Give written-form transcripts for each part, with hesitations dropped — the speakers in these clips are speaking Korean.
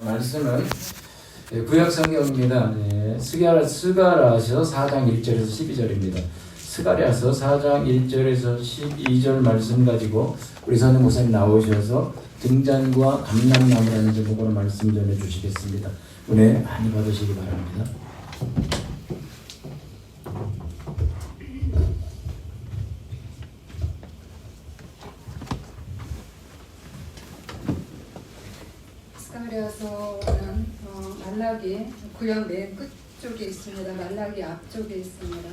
말씀은 구약성경입니다. 스가랴서 4장 1절에서 12절입니다. 스가랴서 4장 1절에서 12절 말씀 가지고 우리 선생 목사님 나오셔서 등잔과 감람나무라는 제목으로 말씀 전해 주시겠습니다. 은혜 많이 받으시기 바랍니다. 스가랴서는 말라기 구약 맨 끝쪽에 있습니다. 말라기 앞쪽에 있습니다.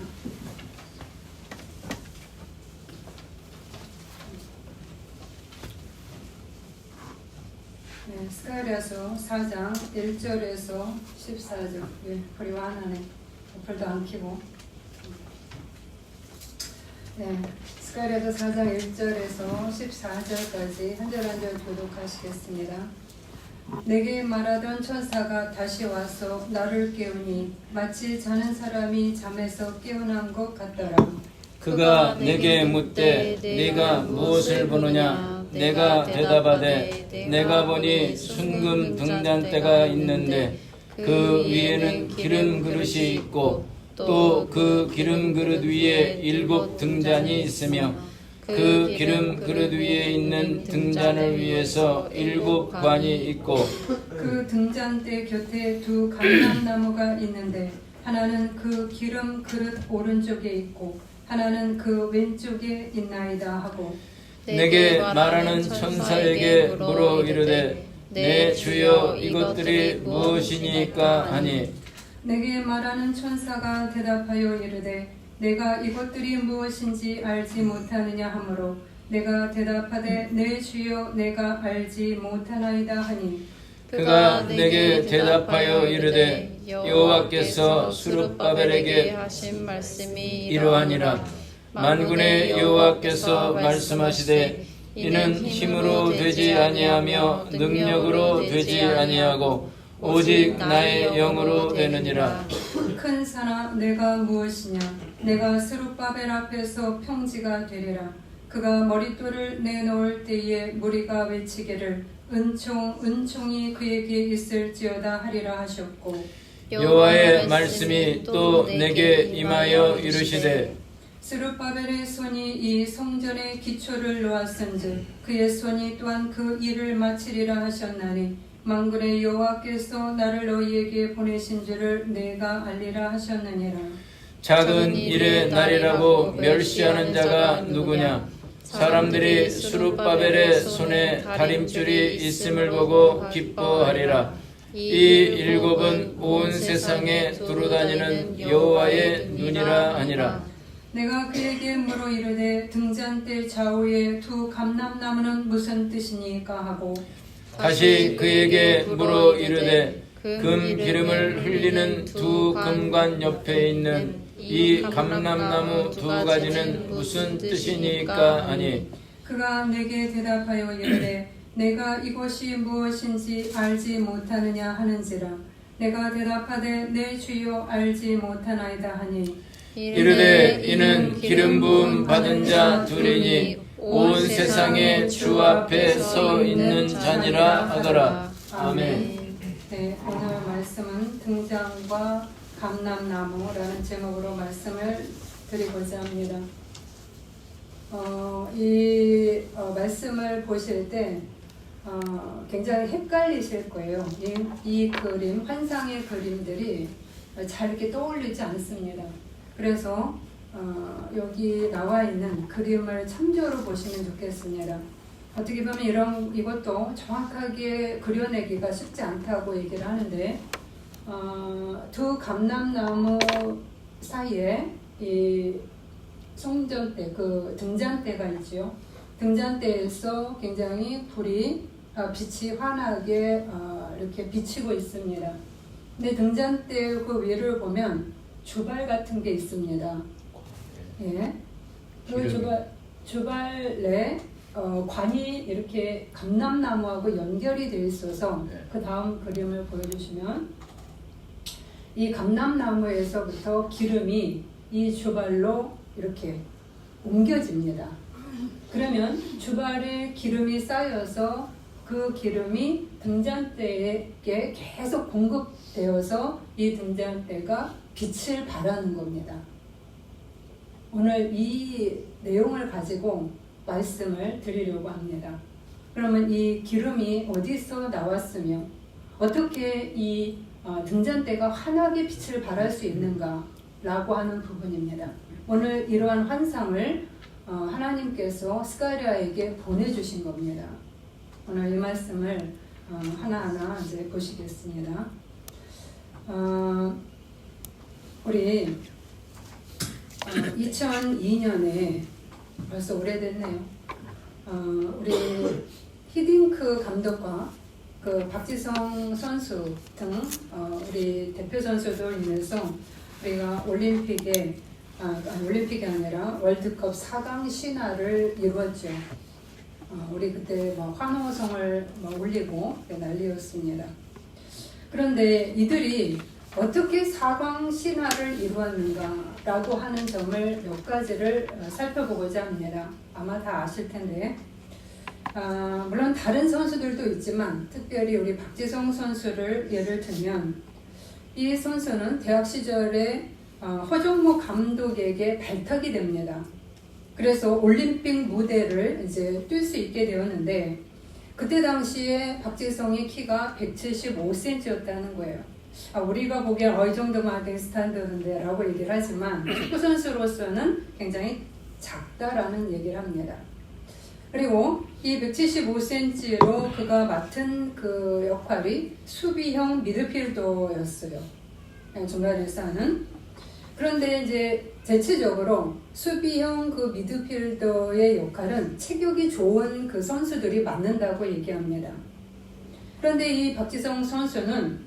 네, 스가랴서 4장 1절에서 14절. 예, 불이 완하네. 불도 안 켜고. 네, 스가랴서 4장 1절에서 14절까지 한 절 한 절 교독하시겠습니다. 내게 말하던 천사가 다시 와서 나를 깨우니 마치 자는 사람이 잠에서 깨어난 것 같더라. 그가 내게 묻되 네가 무엇을 보느냐? 내가 대답하되 내가 보니 순금 등잔대가 있는데 그 위에는 기름 그릇이 있고 또 그 기름 그릇 위에 7 등잔이 있으며 그 기름 그릇 위에 있는 등잔을 위해서 7 관이 있고 그 등잔대 곁에 2 감람나무가 있는데 하나는 그 기름 그릇 오른쪽에 있고 하나는 그 왼쪽에 있나이다 하고 내게 말하는 천사에게 물어 이르되 내 주여 이것들이 무엇이니까 하니 내게 말하는 천사가 대답하여 이르되 내가 이것들이 무엇인지 알지 못하느냐 하므로 내가 대답하되 내 주여 내가 알지 못하나이다 하니 그가 내게 대답하여 이르되 여호와께서 스룹바벨에게 하신 말씀이 이러하니라. 만군의 여호와께서 말씀하시되 이는 힘으로 되지 아니하며 능력으로 되지 아니하고 오직 나의 영으로 되느니라. 큰 산아 내가 무엇이냐 내가 스룹바벨 앞에서 평지가 되리라. 그가 머릿돌을 내놓을 때에 무리가 외치기를 은총이 그에게 있을지어다 하리라 하셨고 여호와의 말씀이 또 내게 임하여 이르시되 스룹바벨의 손이 이 성전의 기초를 놓았은즉 그의 손이 또한 그 일을 마치리라 하셨나니 만군의 여호와께서 나를 너희에게 보내신 줄을 내가 알리라 하셨느니라. 작은 일의 날이라고 멸시하는 자가 누구냐? 사람들이 스룹바벨의 손에 다림줄이 있음을 보고 기뻐하리라. 이 7은 온 세상에 두루다니는 여호와의 눈이라 하니라. 내가 그에게 물어 이르되 등잔대 좌우에 2 감람나무는 무슨 뜻이니까 하고 다시 그에게 물어 이르되 금 기름을 흘리는 2 금관 옆에 있는 이 감람나무 2 가지는 무슨 뜻이니까 하니 그가 내게 대답하여 이르되 내가 이것이 무엇인지 알지 못하느냐 하는지라. 내가 대답하되 내 주여 알지 못하나이다 하니 이르되 이는 기름 부음 받은 자 둘이니 온 세상에 주 앞에 서 있는 자니라 하더라. 아멘. 네, 오늘 말씀은 등잔과 감람나무라는 제목으로 말씀을 드리고자 합니다. 이 말씀을 보실 때 굉장히 헷갈리실 거예요. 이 그림, 환상의 그림들이 잘 이렇게 떠올리지 않습니다. 그래서 여기 나와 있는 그림을 참조로 보시면 좋겠습니다. 어떻게 보면 이것도 정확하게 그려내기가 쉽지 않다고 얘기를 하는데 2 감람나무 사이에 이 성전대, 그 등잔대가 있죠. 등잔대에서 굉장히 빛이 환하게 이렇게 비치고 있습니다. 근데 등잔대 그 위를 보면 주발 같은 게 있습니다. 예. 그 주발에 관이 이렇게 감람나무하고 연결이 되어 있어서 그 다음 그림을 보여주시면 이 감람나무에서부터 기름이 이 주발로 이렇게 옮겨집니다. 그러면 주발에 기름이 쌓여서 그 기름이 등잔대에게 계속 공급되어서 이 등잔대가 빛을 발하는 겁니다. 오늘 이 내용을 가지고 말씀을 드리려고 합니다. 그러면 이 기름이 어디서 나왔으며 어떻게 이 등잔대가 환하게 빛을 발할 수 있는가 라고 하는 부분입니다. 오늘 이러한 환상을 하나님께서 스가랴에게 보내주신 겁니다. 오늘 이 말씀을 하나하나 이제 보시겠습니다. 우리 2002년에 벌써 오래됐네요. 우리 히딩크 감독과 그 박지성 선수 등 우리 대표 선수들 인해서 우리가 올림픽이 아니라 월드컵 4강 신화를 이루었죠. 우리 그때 환호성을 올리고 난리였습니다. 그런데 이들이 어떻게 4강 신화를 이루었는가라고 하는 점을 몇 가지를 살펴보고자 합니다. 아마 다 아실 텐데 물론 다른 선수들도 있지만 특별히 우리 박지성 선수를 예를 들면 이 선수는 대학 시절에 허정무 감독에게 발탁이 됩니다. 그래서 올림픽 무대를 이제 뛸 수 있게 되었는데 그때 당시에 박지성의 키가 175cm였다는 거예요. 우리가 보기엔 이 정도만 되게 스탠더드인데 라고 얘기를 하지만 축구 선수로서는 굉장히 작다라는 얘기를 합니다. 그리고 이 175cm로 그가 맡은 그 역할이 수비형 미드필더였어요. 중간에서 하는. 그런데 이제 대체적으로 수비형 그 미드필더의 역할은 체격이 좋은 그 선수들이 맡는다고 얘기합니다. 그런데 이 박지성 선수는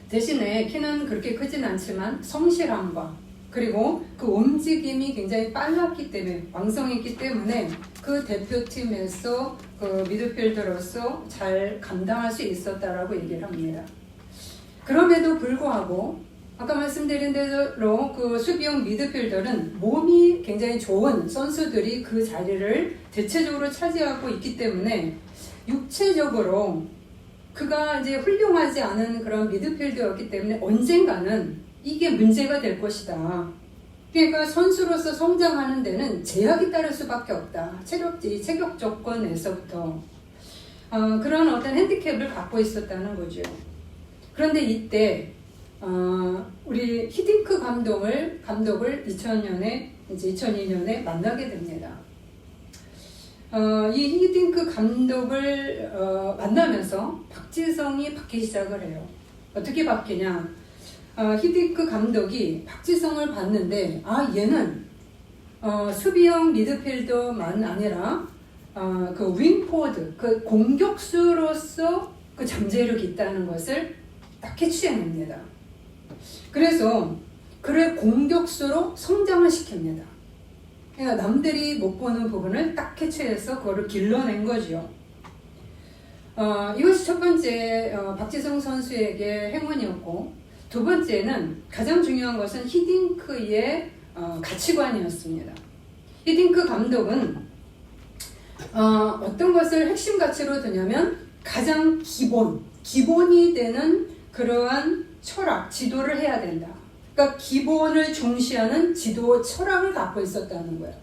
대신에 키는 그렇게 크진 않지만 성실함과 그리고 그 움직임이 굉장히 빨랐기 때문에 왕성했기 때문에 그 대표팀에서 그 미드필더로서 잘 감당할 수 있었다라고 얘기를 합니다. 그럼에도 불구하고 아까 말씀드린 대로 그 수비형 미드필더는 몸이 굉장히 좋은 선수들이 그 자리를 대체적으로 차지하고 있기 때문에 육체적으로 그가 이제 훌륭하지 않은 그런 미드필더였기 때문에 언젠가는 이게 문제가 될 것이다. 그러니까 선수로서 성장하는 데는 제약이 따를 수밖에 없다. 체격 조건에서부터 그런 어떤 핸디캡을 갖고 있었다는 거죠. 그런데 이때 우리 히딩크 감독을 2002년에 만나게 됩니다. 이 히딩크 감독을 만나면서 박지성이 바뀌기 시작을 해요. 어떻게 바뀌냐? 히딩크 감독이 박지성을 봤는데 얘는 수비형 미드필더만 아니라 그 윙포드, 그 공격수로서 그 잠재력이 있다는 것을 딱 캐치해냅니다. 그래서 그를 공격수로 성장을 시킵니다. 그러니까 남들이 못 보는 부분을 딱 캐치해서 그거를 길러낸 거죠. 이것이 첫 번째 박지성 선수에게 행운이었고, 두 번째는 가장 중요한 것은 히딩크의 가치관이었습니다. 히딩크 감독은 어떤 것을 핵심 가치로 두냐면 가장 기본이 되는 그러한 철학, 지도를 해야 된다. 그러니까 기본을 중시하는 지도 철학을 갖고 있었다는 거예요.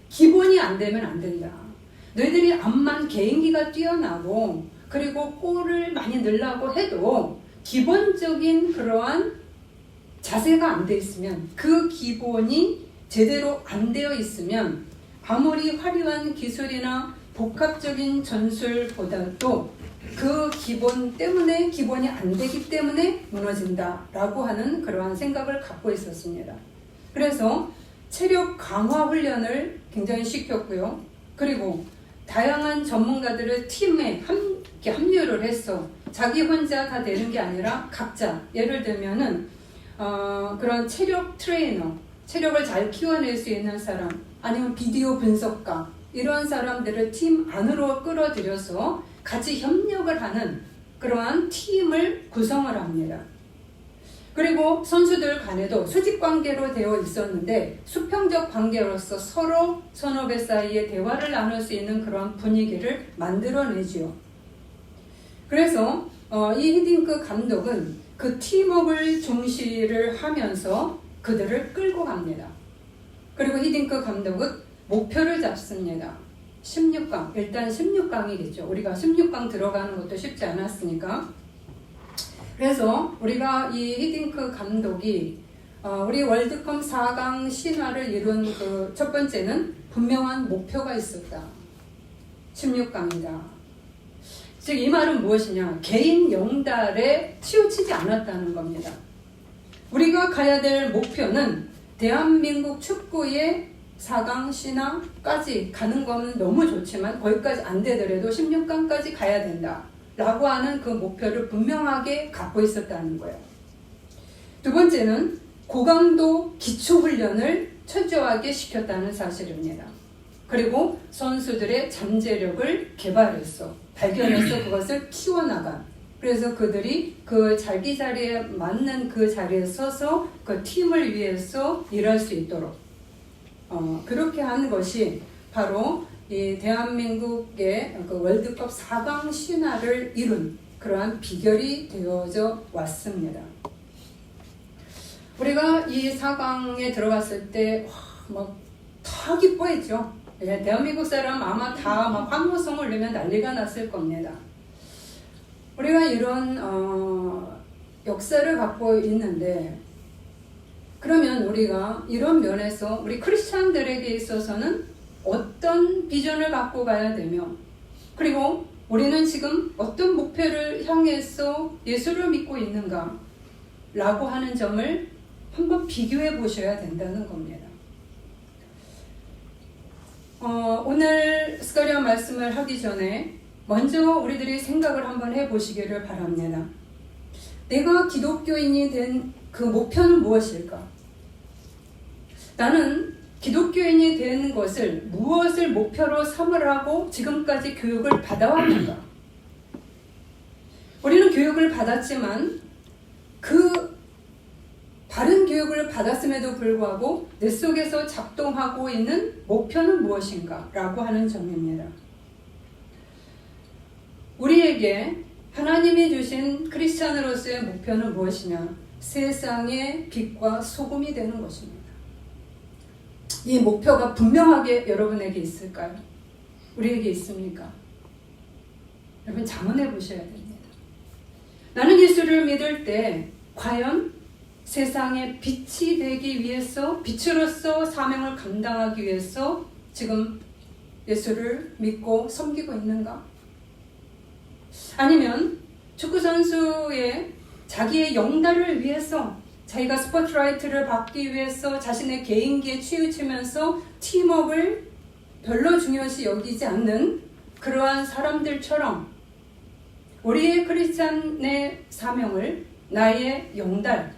기본이 안 되면 안 된다. 너희들이 암만 개인기가 뛰어나고 그리고 골을 많이 넣으려고 해도 기본적인 그러한 자세가 안 돼 있으면, 그 기본이 제대로 안 되어 있으면 아무리 화려한 기술이나 복합적인 전술보다도 그 기본 때문에, 기본이 안 되기 때문에 무너진다라고 하는 그러한 생각을 갖고 있었습니다. 그래서 체력 강화 훈련을 굉장히 시켰고요. 그리고 다양한 전문가들을 팀에 함께 합류를 해서 자기 혼자 다 되는 게 아니라 각자, 예를 들면은 그런 체력 트레이너, 체력을 잘 키워낼 수 있는 사람, 아니면 비디오 분석가, 이런 사람들을 팀 안으로 끌어들여서 같이 협력을 하는 그러한 팀을 구성을 합니다. 그리고 선수들 간에도 수직 관계로 되어 있었는데 수평적 관계로서 서로 선후배 사이에 대화를 나눌 수 있는 그런 분위기를 만들어내지요. 그래서 이 히딩크 감독은 그 팀워크를 중시를 하면서 그들을 끌고 갑니다. 그리고 히딩크 감독은 목표를 잡습니다. 16강, 일단 16강이겠죠. 우리가 16강 들어가는 것도 쉽지 않았으니까. 그래서 우리가 이 히딩크 감독이 우리 월드컵 4강 신화를 이룬 그 첫 번째는 분명한 목표가 있었다. 16강이다. 즉 이 말은 무엇이냐? 개인 영달에 치우치지 않았다는 겁니다. 우리가 가야 될 목표는 대한민국 축구의 4강 신화까지 가는 거는 너무 좋지만 거기까지 안 되더라도 16강까지 가야 된다. 라고 하는 그 목표를 분명하게 갖고 있었다는 거예요. 두 번째는 고강도 기초훈련을 철저하게 시켰다는 사실입니다. 그리고 선수들의 잠재력을 발견해서 그것을 키워나간. 그래서 그들이 그 자기 자리에 맞는 그 자리에 서서 그 팀을 위해서 일할 수 있도록 그렇게 하는 것이 바로 이 대한민국의 그 월드컵 4강 신화를 이룬 그러한 비결이 되어져 왔습니다. 우리가 이 4강에 들어갔을 때 다 기뻐했죠. 대한민국 사람 아마 다 막 환호성을 내면 난리가 났을 겁니다. 우리가 이런 역사를 갖고 있는데 그러면 우리가 이런 면에서 우리 크리스찬들에게 있어서는 어떤 비전을 갖고 가야 되며 그리고 우리는 지금 어떤 목표를 향해서 예수를 믿고 있는가 라고 하는 점을 한번 비교해 보셔야 된다는 겁니다. 오늘 스가랴 말씀을 하기 전에 먼저 우리들이 생각을 한번 해보시기를 바랍니다. 내가 기독교인이 된 그 목표는 무엇일까? 나는 기독교인이 된 것을 무엇을 목표로 삼으라고 지금까지 교육을 받아왔는가? 우리는 교육을 받았지만 그 바른 교육을 받았음에도 불구하고 내 속에서 작동하고 있는 목표는 무엇인가? 라고 하는 점입니다. 우리에게 하나님이 주신 크리스찬으로서의 목표는 무엇이냐? 세상의 빛과 소금이 되는 것입니다. 이 목표가 분명하게 여러분에게 있을까요? 우리에게 있습니까? 여러분 자문해 보셔야 됩니다. 나는 예수를 믿을 때 과연 세상의 빛이 되기 위해서 빛으로서 사명을 감당하기 위해서 지금 예수를 믿고 섬기고 있는가? 아니면 축구선수의 자기의 영달을 위해서 자기가 스포트라이트를 받기 위해서 자신의 개인기에 치우치면서 팀워크를 별로 중요시 여기지 않는 그러한 사람들처럼 우리의 크리스찬의 사명을 나의 영달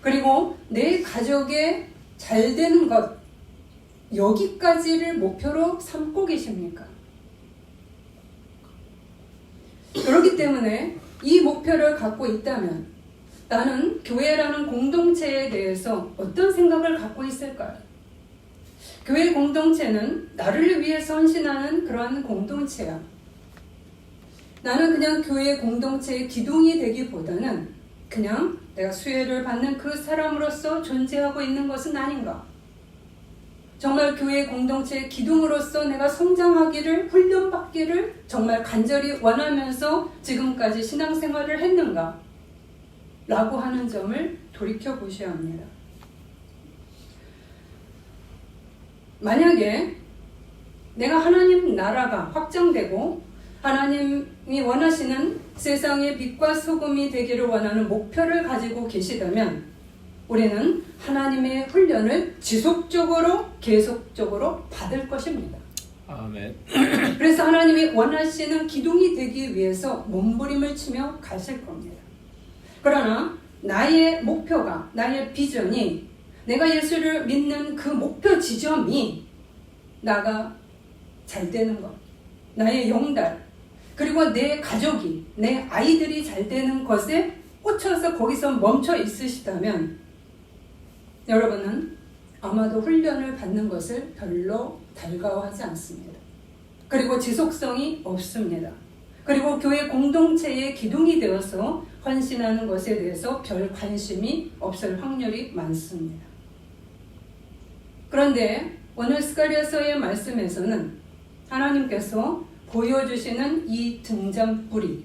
그리고 내 가족의 잘 되는 것 여기까지를 목표로 삼고 계십니까? 그렇기 때문에 이 목표를 갖고 있다면 나는 교회라는 공동체에 대해서 어떤 생각을 갖고 있을까요? 교회 공동체는 나를 위해서 헌신하는 그러한 공동체야. 나는 그냥 교회 공동체의 기둥이 되기보다는 그냥 내가 수혜를 받는 그 사람으로서 존재하고 있는 것은 아닌가? 정말 교회 공동체의 기둥으로서 내가 성장하기를 훈련받기를 정말 간절히 원하면서 지금까지 신앙생활을 했는가? 라고 하는 점을 돌이켜 보셔야 합니다. 만약에 내가 하나님 나라가 확장되고 하나님이 원하시는 세상의 빛과 소금이 되기를 원하는 목표를 가지고 계시다면 우리는 하나님의 훈련을 지속적으로 계속적으로 받을 것입니다. 아멘. 그래서 하나님이 원하시는 기둥이 되기 위해서 몸부림을 치며 가실 겁니다. 그러나 나의 목표가 나의 비전이 내가 예수를 믿는 그 목표 지점이 나가 잘 되는 것 나의 영달 그리고 내 가족이 내 아이들이 잘 되는 것에 꽂혀서 거기서 멈춰 있으시다면 여러분은 아마도 훈련을 받는 것을 별로 달가워하지 않습니다. 그리고 지속성이 없습니다. 그리고 교회 공동체의 기둥이 되어서 헌신하는 것에 대해서 별 관심이 없을 확률이 많습니다. 그런데 오늘 스가랴서의 말씀에서는 하나님께서 보여주시는 이 등잔불이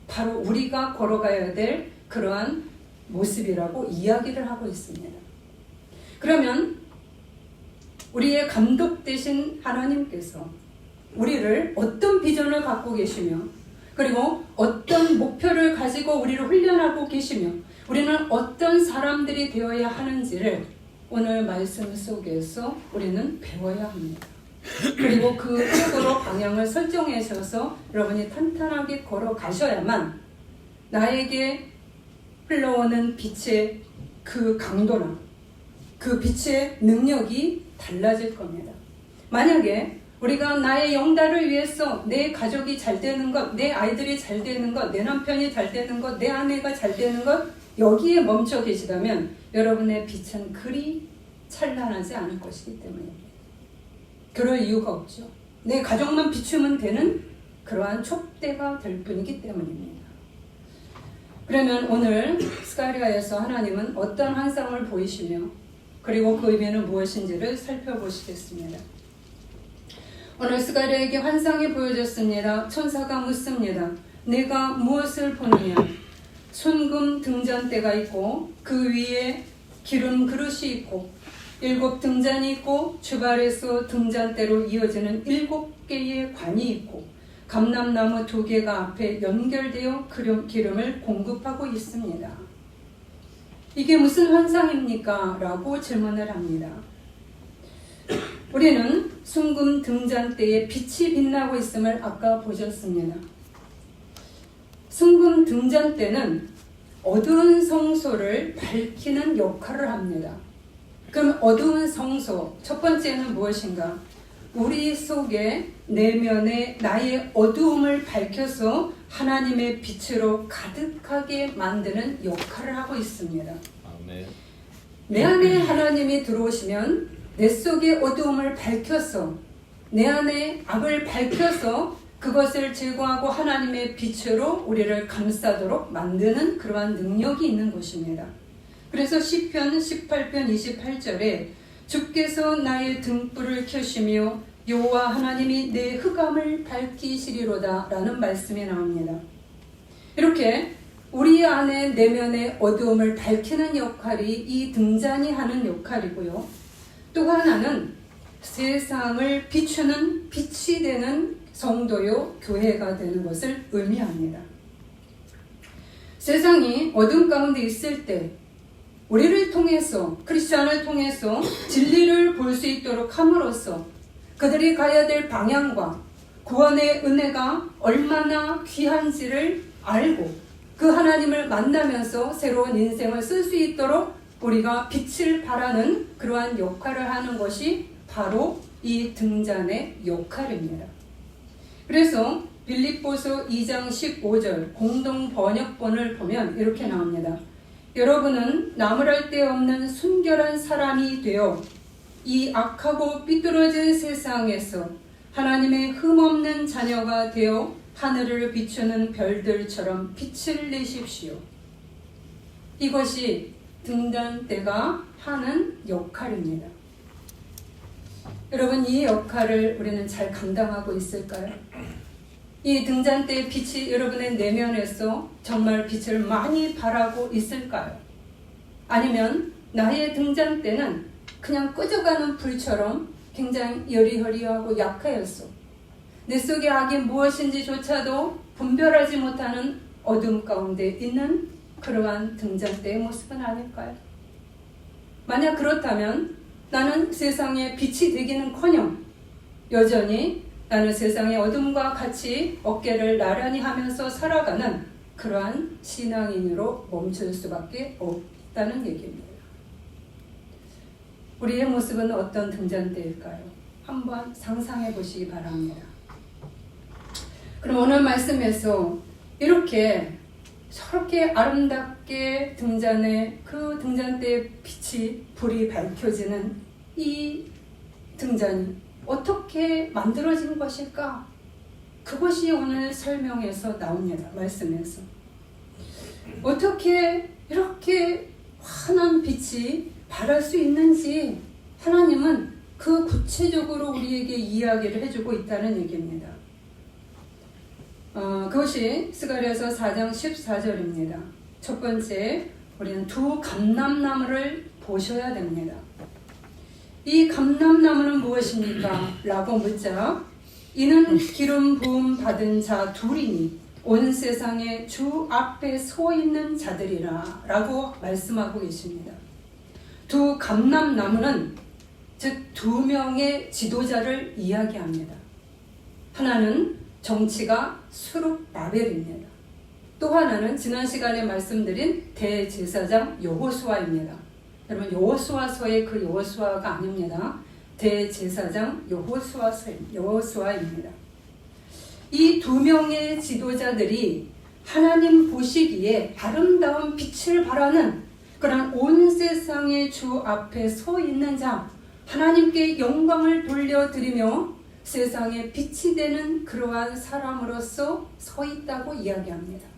바로 우리가 걸어가야 될 그러한 모습이라고 이야기를 하고 있습니다. 그러면 우리의 감독 되신 하나님께서 우리를 어떤 비전을 갖고 계시며 그리고 어떤 목표를 가지고 우리를 훈련하고 계시며 우리는 어떤 사람들이 되어야 하는지를 오늘 말씀 속에서 우리는 배워야 합니다. 그리고 그 쪽으로 방향을 설정하셔서 여러분이 탄탄하게 걸어가셔야만 나에게 흘러오는 빛의 그 강도나 그 빛의 능력이 달라질 겁니다. 만약에 우리가 나의 영달을 위해서 내 가족이 잘 되는 것, 내 아이들이 잘 되는 것, 내 남편이 잘 되는 것, 내 아내가 잘 되는 것 여기에 멈춰 계시다면 여러분의 빛은 그리 찬란하지 않을 것이기 때문입니다. 그럴 이유가 없죠. 내 가족만 비추면 되는 그러한 촉대가 될 뿐이기 때문입니다. 그러면 오늘 스가랴에서 하나님은 어떤 환상을 보이시며 그리고 그 의미는 무엇인지를 살펴보시겠습니다. 오늘 스가랴에게 환상이 보여졌습니다. 천사가 묻습니다. 내가 무엇을 보느냐? 순금 등잔대가 있고 그 위에 기름 그릇이 있고 7 등잔이 있고 주발에서 등잔대로 이어지는 7개의 관이 있고 감람나무 2개가 앞에 연결되어 기름을 공급하고 있습니다. 이게 무슨 환상입니까? 라고 질문을 합니다. 우리는 순금 등잔대에 빛이 빛나고 있음을 아까 보셨습니다. 순금 등잔대는 어두운 성소를 밝히는 역할을 합니다. 그럼 어두운 성소, 첫 번째는 무엇인가? 우리 속에 내면의 나의 어두움을 밝혀서 하나님의 빛으로 가득하게 만드는 역할을 하고 있습니다. 아멘. 내 안에 하나님이 들어오시면 내 속의 어두움을 밝혀서 내 안에 악을 밝혀서 그것을 제거하고 하나님의 빛으로 우리를 감싸도록 만드는 그러한 능력이 있는 것입니다. 그래서 시편 18편 28절에 주께서 나의 등불을 켜시며 여호와 하나님이 내 흑암을 밝히시리로다 라는 말씀이 나옵니다. 이렇게 우리 안에 내면의 어두움을 밝히는 역할이 이 등잔이 하는 역할이고요. 또 하나는 세상을 비추는 빛이 되는 성도요 교회가 되는 것을 의미합니다. 세상이 어둠 가운데 있을 때 우리를 통해서 크리스천을 통해서 진리를 볼 수 있도록 함으로써 그들이 가야 될 방향과 구원의 은혜가 얼마나 귀한지를 알고 그 하나님을 만나면서 새로운 인생을 쓸 수 있도록 우리가 빛을 발하는 그러한 역할을 하는 것이 바로 이 등잔의 역할입니다. 그래서 빌립보서 2장 15절 공동 번역본을 보면 이렇게 나옵니다. 여러분은 나무랄 데 없는 순결한 사람이 되어 이 악하고 삐뚤어진 세상에서 하나님의 흠없는 자녀가 되어 하늘을 비추는 별들처럼 빛을 내십시오. 이것이 등잔대가 하는 역할입니다. 여러분, 이 역할을 우리는 잘 감당하고 있을까요? 이 등잔대의 빛이 여러분의 내면에서 정말 빛을 많이 발하고 있을까요? 아니면 나의 등잔대는 그냥 꺼져가는 불처럼 굉장히 여리여리하고 약하였어. 내 속의 악이 무엇인지조차도 분별하지 못하는 어둠 가운데 있는 그러한 등잔대의 모습은 아닐까요? 만약 그렇다면 나는 세상의 빛이 되기는커녕 여전히 나는 세상의 어둠과 같이 어깨를 나란히 하면서 살아가는 그러한 신앙인으로 멈출 수밖에 없다는 얘기입니다. 우리의 모습은 어떤 등잔대일까요? 한번 상상해 보시기 바랍니다. 그럼 오늘 말씀에서 이렇게 저렇게 아름답게 등잔에 그 등잔대의 빛이 불이 밝혀지는 이 등잔이 어떻게 만들어진 것일까? 그것이 오늘 설명에서 나옵니다. 말씀에서. 어떻게 이렇게 환한 빛이 발할 수 있는지 하나님은 그 구체적으로 우리에게 이야기를 해주고 있다는 얘기입니다. 그것이 스가랴서 4장 14절입니다. 첫 번째, 우리는 두 감람나무를 보셔야 됩니다. 이 감람나무는 무엇입니까? 라고 묻자 이는 기름 부음 받은 자 둘이니 온 세상의 주 앞에 서 있는 자들이라 라고 말씀하고 계십니다. 두 감람나무는 즉 두 명의 지도자를 이야기합니다. 하나는 정치가 수룹바벨입니다. 또 하나는 지난 시간에 말씀드린 대제사장 여호수아입니다. 여러분 여호수아서의 그 여호수아가 아닙니다. 대제사장 여호수아입니다. 이 두 명의 지도자들이 하나님 보시기에 아름다운 빛을 발하는 그런 온 세상의 주 앞에 서 있는 자, 하나님께 영광을 돌려드리며 세상에 빛이 되는 그러한 사람으로서 서 있다고 이야기합니다.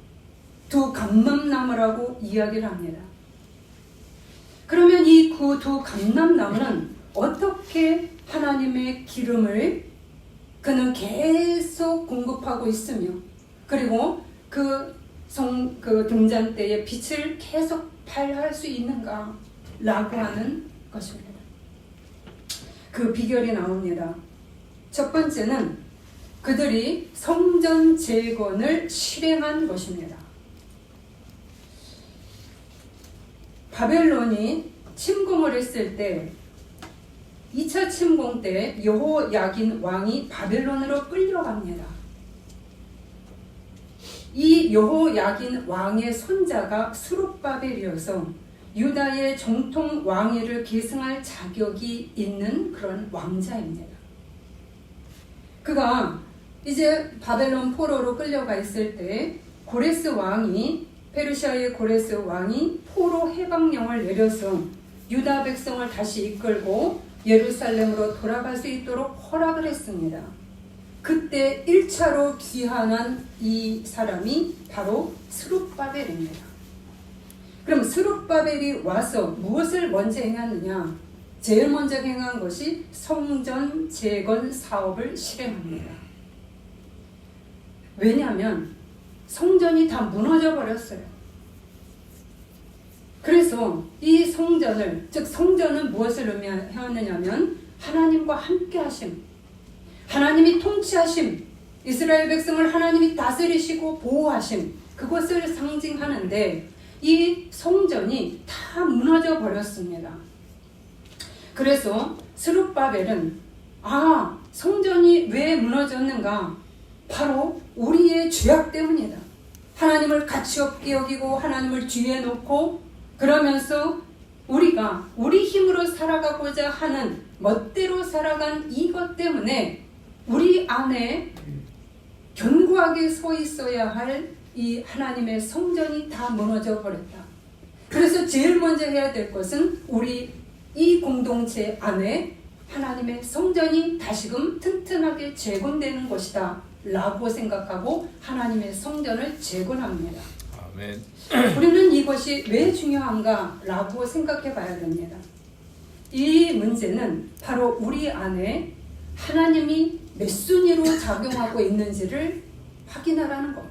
두 감람나무라고 이야기를 합니다. 그러면 이 두 감람나무는 어떻게 하나님의 기름을 그는 계속 공급하고 있으며 그리고 그 등잔대의 빛을 계속 발할 수 있는가 라고 하는 것입니다. 그 비결이 나옵니다. 첫 번째는 그들이 성전 재건을 실행한 것입니다. 바벨론이 침공을 했을 때 2차 침공 때 여호야긴 왕이 바벨론으로 끌려갑니다. 이 여호야긴 왕의 손자가 스룹바벨이어서 유다의 정통 왕위를 계승할 자격이 있는 그런 왕자입니다. 그가 이제 바벨론 포로로 끌려가 있을 때 고레스 왕이 페르시아의 고레스 왕이 포로 해방령을 내려서 유다 백성을 다시 이끌고 예루살렘으로 돌아갈 수 있도록 허락을 했습니다. 그때 1차로 귀환한 이 사람이 바로 스룹바벨입니다. 그럼 스룹바벨이 와서 무엇을 먼저 행하느냐? 제일 먼저 행한 것이 성전 재건 사업을 실행합니다. 왜냐하면 성전이 다 무너져 버렸어요. 그래서 이 성전을, 즉 성전은 무엇을 의미하느냐면 하나님과 함께 하심, 하나님이 통치하심, 이스라엘 백성을 하나님이 다스리시고 보호하심, 그것을 상징하는데 이 성전이 다 무너져 버렸습니다. 그래서 스룹바벨은 성전이 왜 무너졌는가? 바로 우리의 죄악 때문이다. 하나님을 가치없게 여기고 하나님을 뒤에 놓고 그러면서 우리가 우리 힘으로 살아가고자 하는 멋대로 살아간 이것 때문에 우리 안에 견고하게 서 있어야 할 이 하나님의 성전이 다 무너져 버렸다. 그래서 제일 먼저 해야 될 것은 우리 이 공동체 안에 하나님의 성전이 다시금 튼튼하게 재건되는 것이다 라고 생각하고 하나님의 성전을 재건합니다. 아멘. 우리는 이것이 왜 중요한가 라고 생각해 봐야 됩니다. 이 문제는 바로 우리 안에 하나님이 몇 순위로 작용하고 있는지를 확인하라는 겁니다.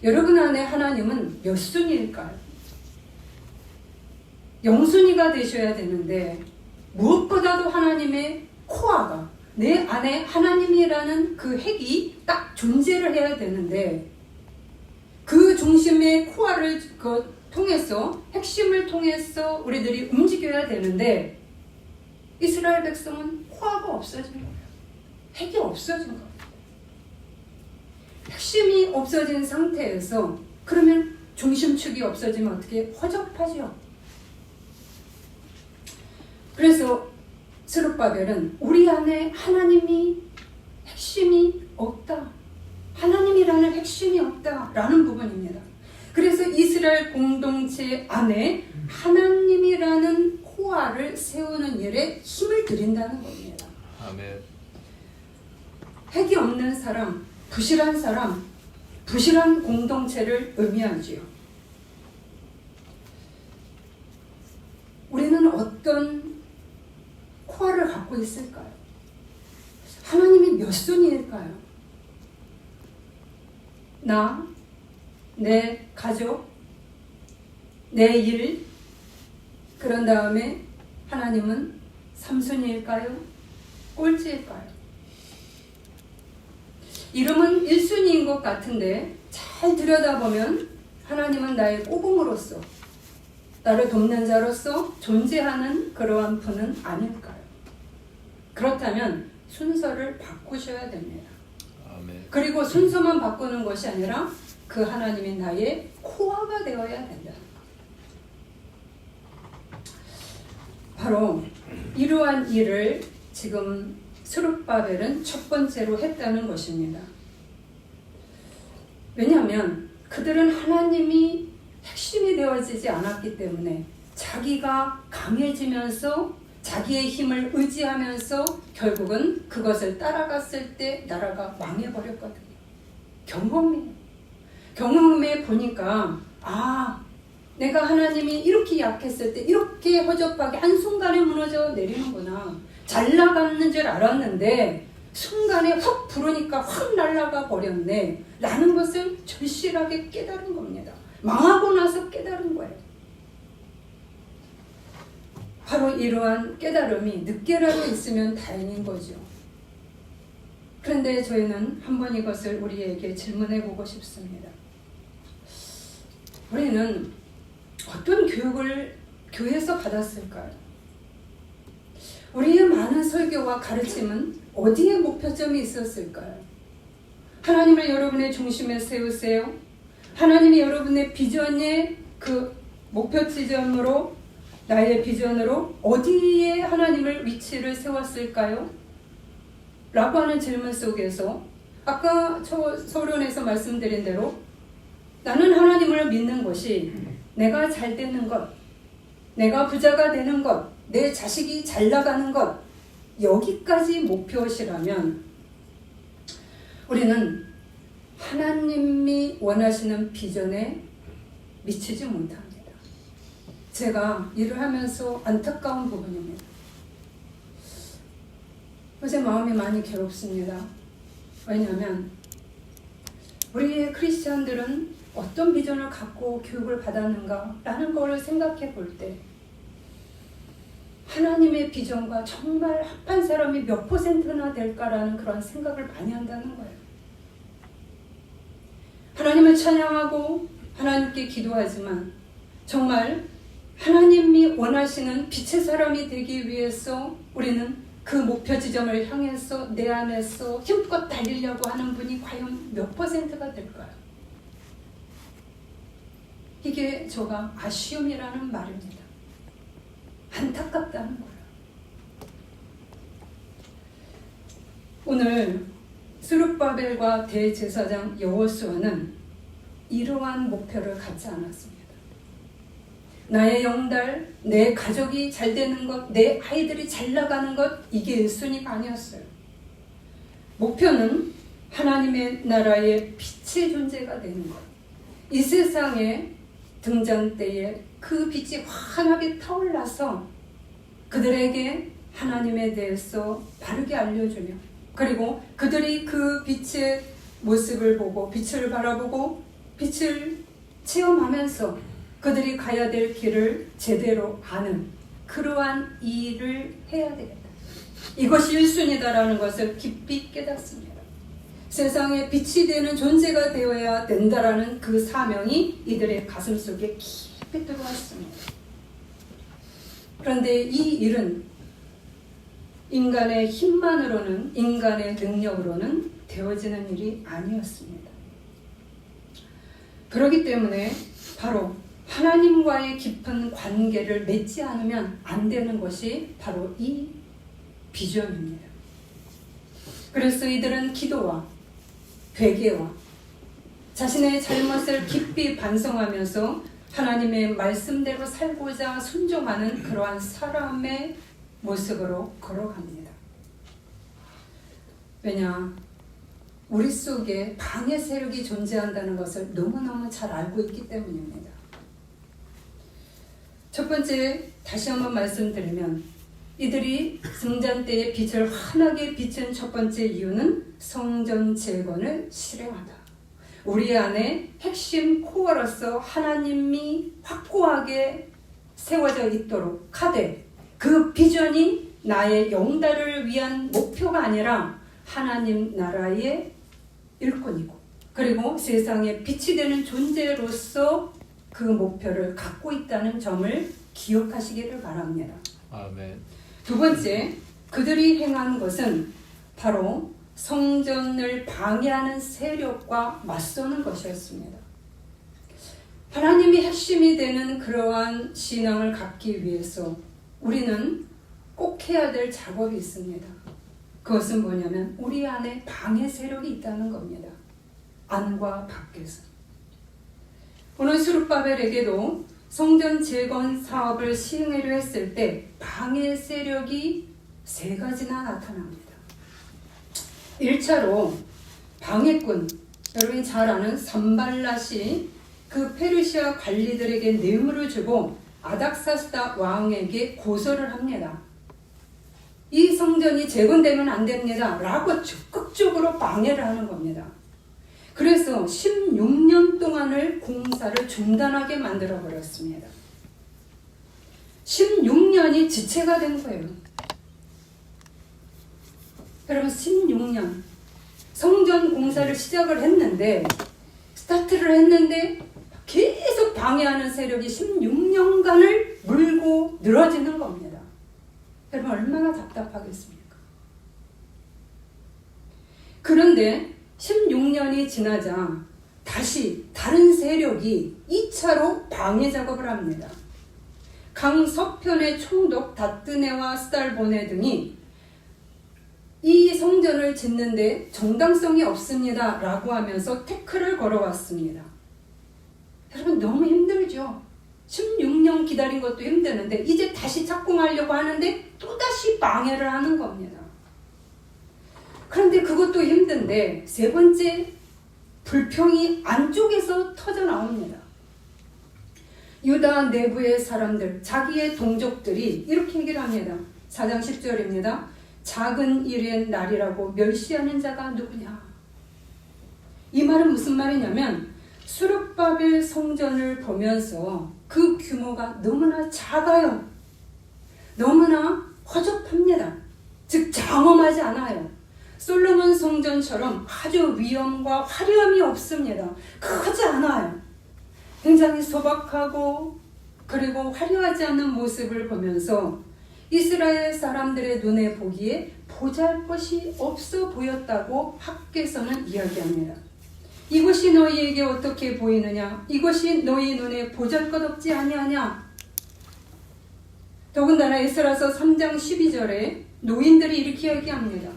여러분 안에 하나님은 몇 순위일까요? 0순위가 되셔야 되는데 무엇보다도 하나님의 코어가 내 안에 하나님이라는 그 핵이 딱 존재를 해야 되는데 그 중심의 코어를 통해서 핵심을 통해서 우리들이 움직여야 되는데 이스라엘 백성은 코어가 없어진 거예요. 핵이 없어진 거예요. 핵심이 없어진 상태에서 그러면 중심축이 없어지면 어떻게 허접하죠. 그래서 스룹바벨은 우리 안에 하나님이 핵심이 없다. 하나님이라는 핵심이 없다라는 부분입니다. 이스라엘 공동체 안에 하나님이라는 코어를 세우는 일에 힘을 들인다는 겁니다. 아멘. 핵이 없는 사람, 부실한 공동체를 의미하지요. 우리는 어떤 코어를 갖고 있을까요? 하나님이 몇 순위일까요? 나, 내 가족, 내 일, 그런 다음에 하나님은 3순위일까요? 꼴찌일까요? 이름은 1순위인 것 같은데 잘 들여다보면 하나님은 나의 꼬붕으로서, 나를 돕는 자로서 존재하는 그러한 분은 아닐까요? 그렇다면 순서를 바꾸셔야 됩니다. 아멘. 그리고 순서만 바꾸는 것이 아니라 그 하나님이 나의 코어가 되어야 된다. 바로 이러한 일을 지금 스룹바벨은 첫 번째로 했다는 것입니다. 왜냐하면 그들은 하나님이 핵심이 되어지지 않았기 때문에 자기가 강해지면서 자기의 힘을 의지하면서 결국은 그것을 따라갔을 때 나라가 망해버렸거든요. 경험에 보니까 내가 하나님이 이렇게 약했을 때 이렇게 허접하게 한순간에 무너져 내리는구나. 잘 나가는 줄 알았는데 순간에 훅 부르니까 확 날아가 버렸네 라는 것을 절실하게 깨달은 겁니다. 망하고 나서 깨달은 거예요. 바로 이러한 깨달음이 늦게라도 있으면 다행인 거죠. 그런데 저희는 한번 이것을 우리에게 질문해 보고 싶습니다. 우리는 어떤 교육을 교회에서 받았을까요? 우리의 많은 설교와 가르침은 어디에 목표점이 있었을까요? 하나님을 여러분의 중심에 세우세요. 하나님이 여러분의 비전의 그 목표 지점으로, 나의 비전으로 어디에 하나님을 위치를 세웠을까요? 라고 하는 질문 속에서 아까 서론에서 말씀드린 대로 나는 하나님을 믿는 것이 내가 잘 되는 것, 내가 부자가 되는 것, 내 자식이 잘 나가는 것, 여기까지 목표시라면 우리는 하나님이 원하시는 비전에 미치지 못합니다. 제가 일을 하면서 안타까운 부분입니다. 제 마음이 많이 괴롭습니다. 왜냐하면 우리 크리스찬들은 어떤 비전을 갖고 교육을 받았는가 라는 것을 생각해 볼 때 하나님의 비전과 정말 합한 사람이 몇 %나 될까라는 그런 생각을 많이 한다는 거예요. 하나님을 찬양하고 하나님께 기도하지만 정말 하나님이 원하시는 빛의 사람이 되기 위해서 우리는 그 목표 지점을 향해서 내 안에서 힘껏 달리려고 하는 분이 과연 몇 %가 될까요? 이게 저가 아쉬움이라는 말입니다. 안타깝다는 거예요. 오늘 스룹바벨과 대제사장 여호수아는 이러한 목표를 갖지 않았습니다. 나의 영달, 내 가족이 잘 되는 것, 내 아이들이 잘 나가는 것, 이게 1순위가 아니었어요. 목표는 하나님의 나라의 빛의 존재가 되는 것. 이 세상에 등장 때에 그 빛이 환하게 타올라서 그들에게 하나님에 대해서 바르게 알려주며, 그리고 그들이 그 빛의 모습을 보고 빛을 바라보고 빛을 체험하면서 그들이 가야 될 길을 제대로 아는 그러한 일을 해야 되겠다. 이것이 1순위다라는 것을 깊이 깨닫습니다. 세상에 빛이 되는 존재가 되어야 된다라는 그 사명이 이들의 가슴 속에 깊이 들어왔습니다. 그런데 이 일은 인간의 힘만으로는, 인간의 능력으로는 되어지는 일이 아니었습니다. 그렇기 때문에 바로 하나님과의 깊은 관계를 맺지 않으면 안 되는 것이 바로 이 비전입니다. 그래서 이들은 기도와 회개와 자신의 잘못을 깊이 반성하면서 하나님의 말씀대로 살고자 순종하는 그러한 사람의 모습으로 걸어갑니다. 왜냐? 우리 속에 방해 세력이 존재한다는 것을 너무너무 잘 알고 있기 때문입니다. 첫 번째, 다시 한번 말씀드리면 이들이 승전 때의 빛을 환하게 비춘 첫 번째 이유는 성전 재건을 실행하다. 우리 안에 핵심 코어로서 하나님이 확고하게 세워져 있도록 하되 그 비전이 나의 영달을 위한 목표가 아니라 하나님 나라의 일꾼이고 그리고 세상에 빛이 되는 존재로서 그 목표를 갖고 있다는 점을 기억하시기를 바랍니다. 아멘. 두 번째, 그들이 행한 것은 바로 성전을 방해하는 세력과 맞서는 것이었습니다. 하나님이 핵심이 되는 그러한 신앙을 갖기 위해서 우리는 꼭 해야 될 작업이 있습니다. 그것은 뭐냐면 우리 안에 방해 세력이 있다는 겁니다. 안과 밖에서. 오늘 수룹바벨에게도 성전 재건 사업을 시행하려 했을 때 방해 세력이 3가지나 나타납니다. 1차로 방해꾼, 여러분이 잘 아는 산발랏이 그 페르시아 관리들에게 뇌물을 주고 아닥사스다 왕에게 고소를 합니다. 이 성전이 재건되면 안 됩니다 라고 적극적으로 방해를 하는 겁니다. 그래서 16년 동안을 공사를 중단하게 만들어 버렸습니다. 16년이 지체가 된 거예요. 여러분 16년 성전 공사를 시작을 했는데 스타트를 했는데 계속 방해하는 세력이 16년간을 물고 늘어지는 겁니다. 여러분 얼마나 답답하겠습니까? 그런데 16년이 지나자 다시 다른 세력이 2차로 방해 작업을 합니다. 강서편의 총독 다뜨네와 스달보네 등이 이 성전을 짓는데 정당성이 없습니다 라고 하면서 태클을 걸어왔습니다. 여러분 너무 힘들죠? 16년 기다린 것도 힘드는데 이제 다시 착공하려고 하는데 또다시 방해를 하는 겁니다. 그런데 그것도 힘든데 3번째, 불평이 안쪽에서 터져 나옵니다. 유다 내부의 사람들, 자기의 동족들이 이렇게 얘기를 합니다. 4장 10절입니다. 작은 일의 날이라고 멸시하는 자가 누구냐? 이 말은 무슨 말이냐면 수룹바벨 성전을 보면서 그 규모가 너무나 작아요. 너무나 허접합니다. 즉 장엄하지 않아요. 솔로몬 성전처럼 아주 위엄과 화려함이 없습니다. 크지 않아요. 굉장히 소박하고 그리고 화려하지 않은 모습을 보면서 이스라엘 사람들의 눈에 보기에 보잘것이 없어 보였다고 학계서는 이야기합니다. 이것이 너희에게 어떻게 보이느냐? 이것이 너희 눈에 보잘것없지 아니하냐? 더군다나 에스라서 3장 12절에 노인들이 이렇게 이야기합니다.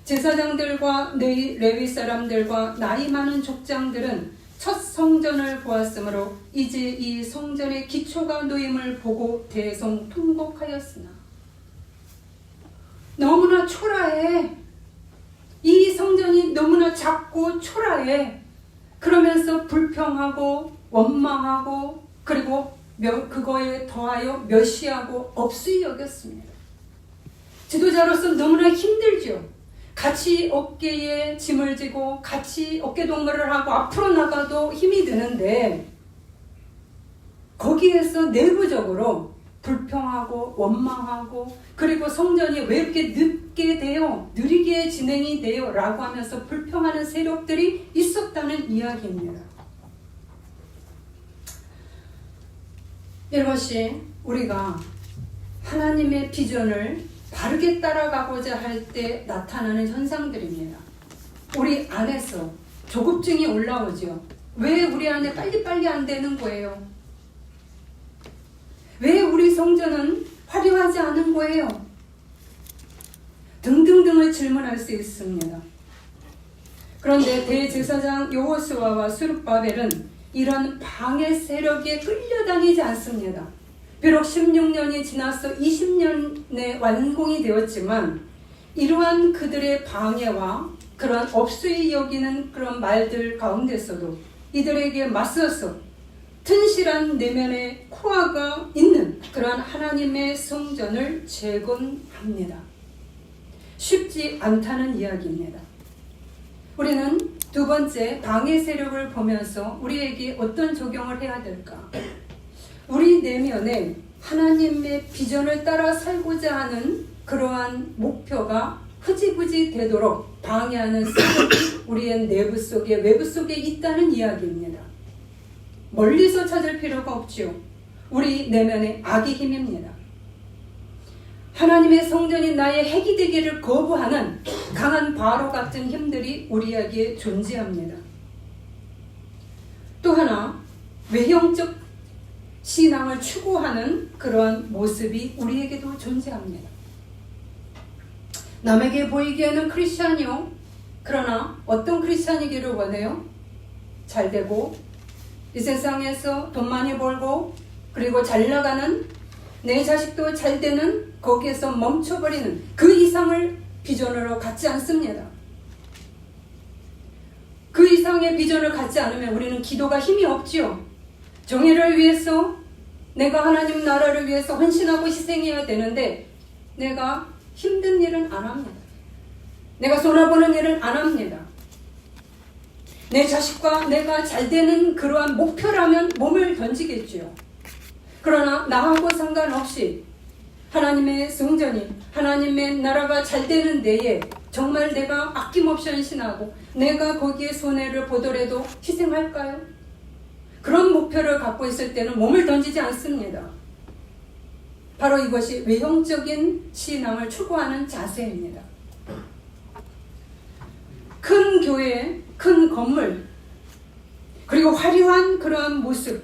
제사장들과 레위 사람들과 나이 많은 족장들은 첫 성전을 보았으므로 이제 이 성전의 기초가 놓임을 보고 대성통곡하였으나 너무나 초라해. 이 성전이 너무나 작고 초라해. 그러면서 불평하고 원망하고 그리고 그거에 더하여 멸시하고 없이 여겼습니다. 지도자로서 너무나 힘들죠. 같이 어깨에 짐을 지고 같이 어깨동무를 하고 앞으로 나가도 힘이 드는데 거기에서 내부적으로 불평하고 원망하고 그리고 성전이 왜 이렇게 늦게 돼요? 느리게 진행이 돼요? 라고 하면서 불평하는 세력들이 있었다는 이야기입니다. 이것이 우리가 하나님의 비전을 바르게 따라가고자 할 때 나타나는 현상들입니다. 우리 안에서 조급증이 올라오죠. 왜 우리 안에 빨리빨리 안 되는 거예요? 왜 우리 성전은 화려하지 않은 거예요? 등등등을 질문할 수 있습니다. 그런데 대제사장 여호수아와 스룹바벨은 이런 방해 세력에 끌려다니지 않습니다. 비록 16년이 지나서 20년에 완공이 되었지만 이러한 그들의 방해와 그러한 업수히 여기는 그런 말들 가운데서도 이들에게 맞서서 튼실한 내면의 코어가 있는 그러한 하나님의 성전을 재건합니다. 쉽지 않다는 이야기입니다. 우리는 두 번째 방해 세력을 보면서 우리에게 어떤 적용을 해야 될까? 우리 내면에 하나님의 비전을 따라 살고자 하는 그러한 목표가 흐지부지 되도록 방해하는 세력이 우리의 내부 속에 외부 속에 있다는 이야기입니다. 멀리서 찾을 필요가 없지요. 우리 내면의 악의 힘입니다. 하나님의 성전이 나의 핵이 되기를 거부하는 강한 바로 같은 힘들이 우리에게 존재합니다. 또 하나 외형적 신앙을 추구하는 그러한 모습이 우리에게도 존재합니다. 남에게 보이기에는 크리스찬이요. 그러나 어떤 크리스찬이기를 원해요? 잘되고 이 세상에서 돈 많이 벌고 그리고 잘 나가는 내 자식도 잘 되는 거기에서 멈춰버리는 그 이상을 비전으로 갖지 않습니다. 그 이상의 비전을 갖지 않으면 우리는 기도가 힘이 없지요. 정의를 위해서 내가 하나님 나라를 위해서 헌신하고 희생해야 되는데 내가 힘든 일은 안 합니다. 내가 손아보는 일은 안 합니다. 내 자식과 내가 잘 되는 그러한 목표라면 몸을 던지겠지요. 그러나 나하고 상관없이 하나님의 성전이 하나님의 나라가 잘 되는 데에 정말 내가 아낌없이 헌신하고 내가 거기에 손해를 보더라도 희생할까요? 그런 목표를 갖고 있을 때는 몸을 던지지 않습니다. 바로 이것이 외형적인 신앙을 추구하는 자세입니다. 큰 교회, 큰 건물, 그리고 화려한 그러한 모습,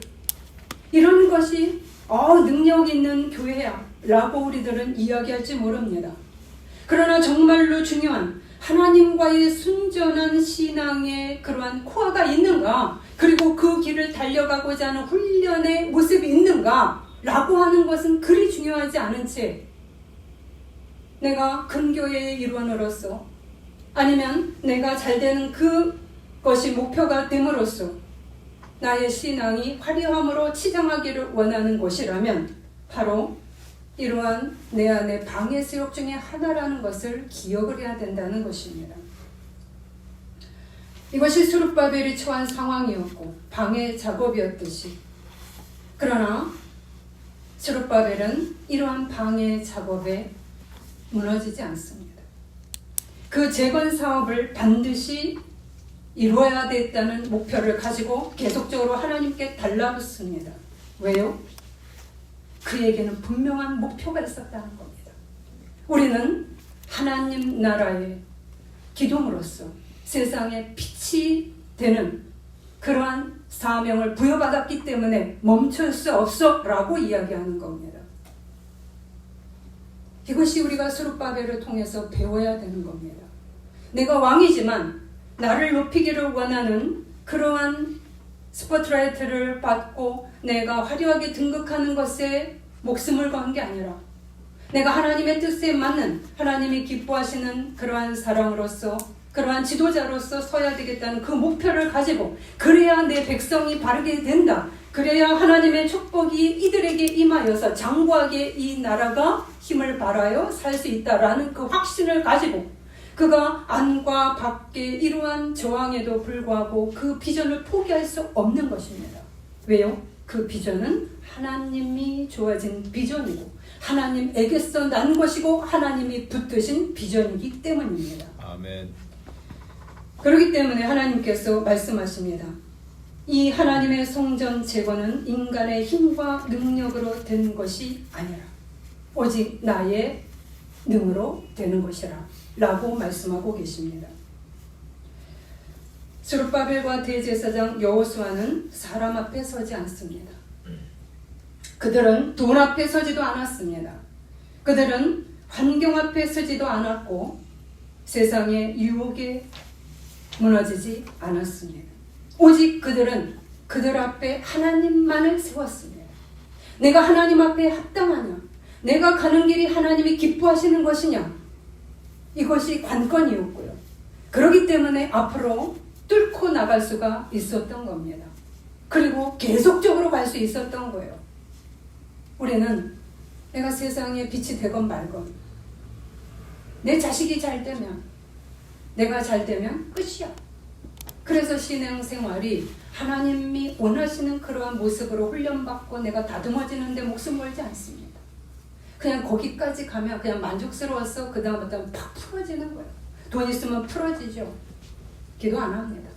이런 것이 능력 있는 교회야 라고 우리들은 이야기할지 모릅니다. 그러나 정말로 중요한 하나님과의 순전한 신앙의 그러한 코어가 있는가, 그리고 그 길을 달려가고자 하는 훈련의 모습이 있는가 라고 하는 것은 그리 중요하지 않은 채 내가 큰 교회의 일원으로서 아니면 내가 잘 되는 그것이 목표가 됨으로써 나의 신앙이 화려함으로 치장하기를 원하는 것이라면 바로 이러한 내 안의 방해 세력 중에 하나라는 것을 기억을 해야 된다는 것입니다. 이것이 스룹바벨이 처한 상황이었고 방해 작업이었듯이, 그러나 스룹바벨은 이러한 방해 작업에 무너지지 않습니다. 그 재건 사업을 반드시 이루어야 됐다는 목표를 가지고 계속적으로 하나님께 달라붙습니다. 왜요? 그에게는 분명한 목표가 있었다는 겁니다. 우리는 하나님 나라의 기둥으로서 세상에 빛이 되는 그러한 사명을 부여받았기 때문에 멈출 수 없어 라고 이야기하는 겁니다. 이것이 우리가 스룹바벨을 통해서 배워야 되는 겁니다. 내가 왕이지만 나를 높이기를 원하는 그러한 스포트라이트를 받고 내가 화려하게 등극하는 것에 목숨을 건 게 아니라 내가 하나님의 뜻에 맞는 하나님이 기뻐하시는 그러한 사랑으로서 그러한 지도자로서 서야 되겠다는 그 목표를 가지고, 그래야 내 백성이 바르게 된다, 그래야 하나님의 축복이 이들에게 임하여서 장구하게 이 나라가 힘을 발하여 살 수 있다라는 그 확신을 가지고 그가 안과 밖에 이러한 저항에도 불구하고 그 비전을 포기할 수 없는 것입니다. 왜요? 그 비전은 하나님이 주어진 비전이고 하나님에게서 난 것이고 하나님이 붙드신 비전이기 때문입니다. 아멘. 그렇기 때문에 하나님께서 말씀하십니다. 이 하나님의 성전 재건은 인간의 힘과 능력으로 된 것이 아니라 오직 나의 능으로 되는 것이라 라고 말씀하고 계십니다. 스룹바벨과 대제사장 여호수아는 사람 앞에 서지 않습니다. 그들은 돈 앞에 서지도 않았습니다. 그들은 환경 앞에 서지도 않았고 세상의 유혹에 무너지지 않았습니다. 오직 그들은 그들 앞에 하나님만을 세웠습니다. 내가 하나님 앞에 합당하냐? 내가 가는 길이 하나님이 기뻐하시는 것이냐? 이것이 관건이었고요. 그렇기 때문에 앞으로 뚫고 나갈 수가 있었던 겁니다. 그리고 계속적으로 갈 수 있었던 거예요. 우리는 내가 세상에 빛이 되건 말건 내 자식이 잘 되면 내가 잘 되면 끝이야. 그래서 신앙생활이 하나님이 원하시는 그러한 모습으로 훈련받고 내가 다듬어지는데 목숨 걸지 않습니다. 그냥 거기까지 가면 그냥 만족스러워서 그 다음부터는 팍 풀어지는 거예요. 돈 있으면 풀어지죠. 기도 안 합니다.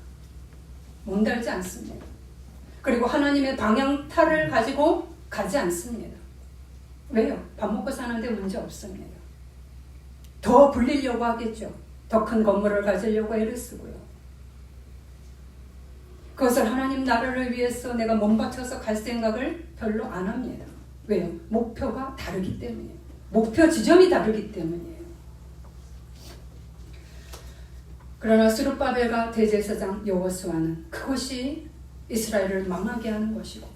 몸달지 않습니다. 그리고 하나님의 방향타를 가지고 가지 않습니다. 왜요? 밥 먹고 사는데 문제 없습니다. 더 불리려고 하겠죠. 더 큰 건물을 가지려고 애를 쓰고요. 그것을 하나님 나라를 위해서 내가 몸바쳐서 갈 생각을 별로 안 합니다. 왜요? 목표가 다르기 때문이에요. 목표 지점이 다르기 때문이에요. 그러나 스룹바벨과 대제사장 여호수아는 그것이 이스라엘을 망하게 하는 것이고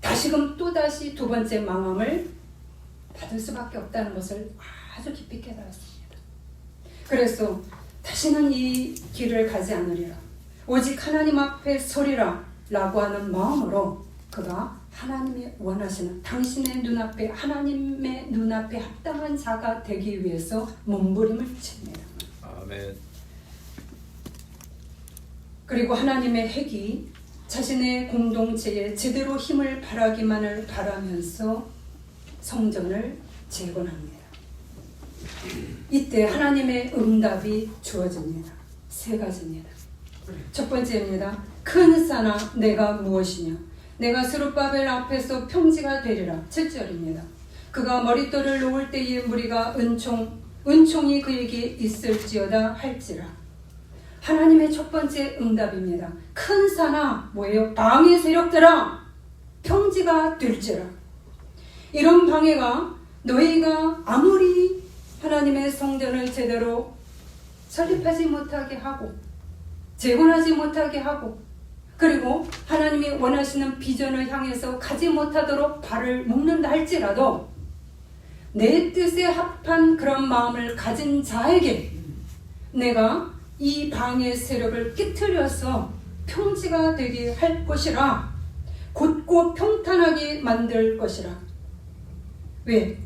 다시금 또다시 두 번째 망함을 받을 수밖에 없다는 것을 아주 깊이 깨달았습니다. 그래서 다시는 이 길을 가지 않으리라. 오직 하나님 앞에 서리라 라고 하는 마음으로 그가 하나님이 원하시는 당신의 눈앞에 하나님의 눈앞에 합당한 자가 되기 위해서 몸부림을 칩니다. 아멘. 그리고 하나님의 핵이 자신의 공동체에 제대로 힘을 발하기만을 바라면서 성전을 재건합니다. 이때 하나님의 응답이 주어집니다. 세 가지입니다. 첫 번째입니다. 큰 산아 내가 무엇이냐? 내가 스룹바벨 앞에서 평지가 되리라. 7절입니다. 그가 머릿돌을 놓을 때의 무리가 은총이 그에게 있을지어다 할지라. 하나님의 첫 번째 응답입니다. 큰 산아 뭐예요? 방해 세력들아 평지가 될지라. 이런 방해가 너희가 아무리 하나님의 성전을 제대로 설립하지 못하게 하고 재건하지 못하게 하고 그리고 하나님이 원하시는 비전을 향해서 가지 못하도록 발을 묶는다 할지라도 내 뜻에 합한 그런 마음을 가진 자에게 내가 이 방해 세력을 깨트려서 평지가 되게 할 것이라. 곧고 평탄하게 만들 것이라. 왜?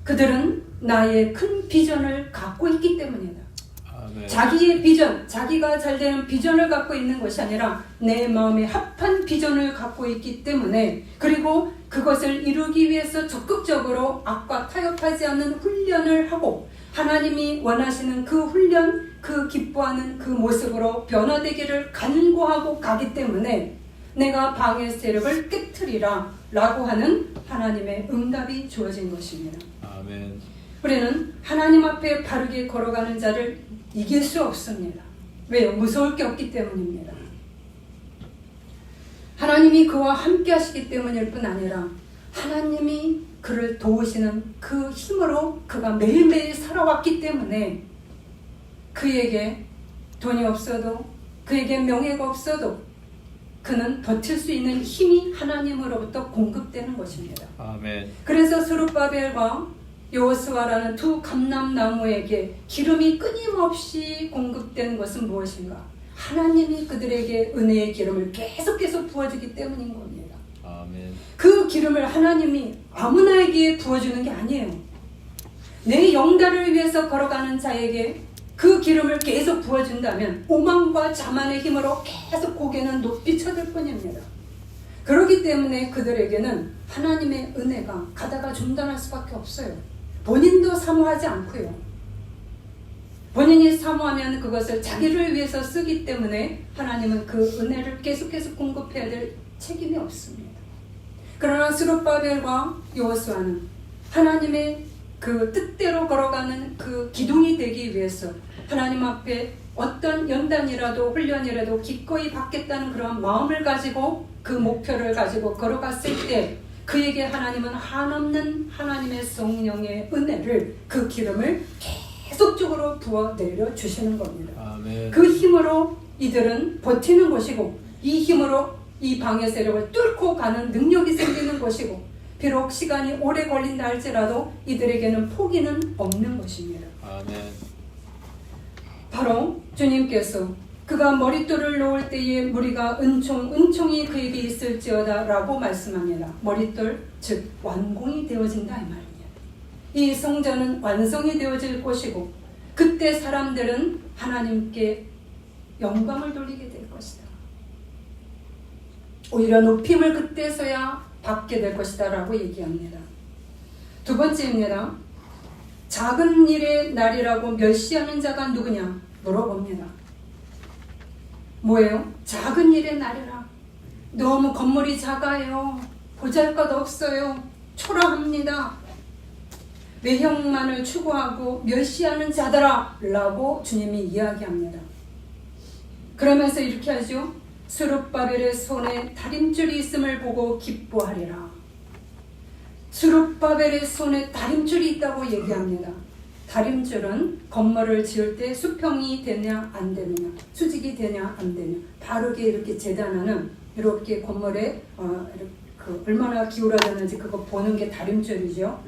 그들은 나의 큰 비전을 갖고 있기 때문이다. 아멘. 자기의 비전, 자기가 잘 되는 비전을 갖고 있는 것이 아니라 내 마음에 합한 비전을 갖고 있기 때문에 그리고 그것을 이루기 위해서 적극적으로 악과 타협하지 않는 훈련을 하고 하나님이 원하시는 그 훈련, 그 기뻐하는 그 모습으로 변화되기를 간구하고 가기 때문에 내가 방해 세력을 깨트리라 라고 하는 하나님의 응답이 주어진 것입니다. 아멘. 우리는 하나님 앞에 바르게 걸어가는 자를 이길 수 없습니다. 왜요? 무서울 게 없기 때문입니다. 하나님이 그와 함께 하시기 때문일 뿐 아니라 하나님이 그를 도우시는 그 힘으로 그가 매일매일 살아왔기 때문에 그에게 돈이 없어도 그에게 명예가 없어도 그는 버틸 수 있는 힘이 하나님으로부터 공급되는 것입니다. 아멘. 그래서 스룹바벨과 여호수아라는 두 감람나무에게 기름이 끊임없이 공급되는 것은 무엇인가? 하나님이 그들에게 은혜의 기름을 계속 부어주기 때문인 겁니다. 아멘. 그 기름을 하나님이 아무나에게 부어주는 게 아니에요. 내 영달을 위해서 걸어가는 자에게 그 기름을 계속 부어준다면 오만과 자만의 힘으로 계속 고개는 높이 쳐들 뿐입니다. 그렇기 때문에 그들에게는 하나님의 은혜가 가다가 중단할 수밖에 없어요. 본인도 사모하지 않고요. 본인이 사모하면 그것을 자기를 위해서 쓰기 때문에 하나님은 그 은혜를 계속 공급해야 될 책임이 없습니다. 그러나 스룹바벨과 여호수아는 하나님의 그 뜻대로 걸어가는 그 기둥이 되기 위해서 하나님 앞에 어떤 연단이라도 훈련이라도 기꺼이 받겠다는 그런 마음을 가지고 그 목표를 가지고 걸어갔을 때 그에게 하나님은 한없는 하나님의 성령의 은혜를 그 기름을 계속적으로 부어 내려 주시는 겁니다. 아멘. 그 힘으로 이들은 버티는 것이고 이 힘으로 이 방해 세력을 뚫고 가는 능력이 생기는 것이고 비록 시간이 오래 걸린다 할지라도 이들에게는 포기는 없는 것입니다. 아멘. 바로 주님께서 그가 머릿돌을 놓을 때에 무리가 은총이 그에게 있을지어다 라고 말씀합니다. 머릿돌 즉 완공이 되어진다 이 말입니다. 이 성전은 완성이 되어질 것이고 그때 사람들은 하나님께 영광을 돌리게 될 것이다. 오히려 높임을 그때서야 받게 될 것이다 라고 얘기합니다. 두 번째입니다. 작은 일의 날이라고 멸시하는 자가 누구냐 물어봅니다. 뭐예요? 작은 일의 날이라. 너무 건물이 작아요. 보잘것 없어요. 초라합니다. 외형만을 추구하고 멸시하는 자들아 라고 주님이 이야기합니다. 그러면서 이렇게 하죠. 스룹바벨의 손에 다림줄이 있음을 보고 기뻐하리라. 스룹바벨의 손에 다림줄이 있다고 얘기합니다. 다림줄은 건물을 지을 때 수평이 되냐 안 되느냐, 수직이 되냐 안 되냐, 바르게 이렇게 재단하는 이렇게 건물에 얼마나 기울어졌는지 그거 보는 게 다림줄이죠.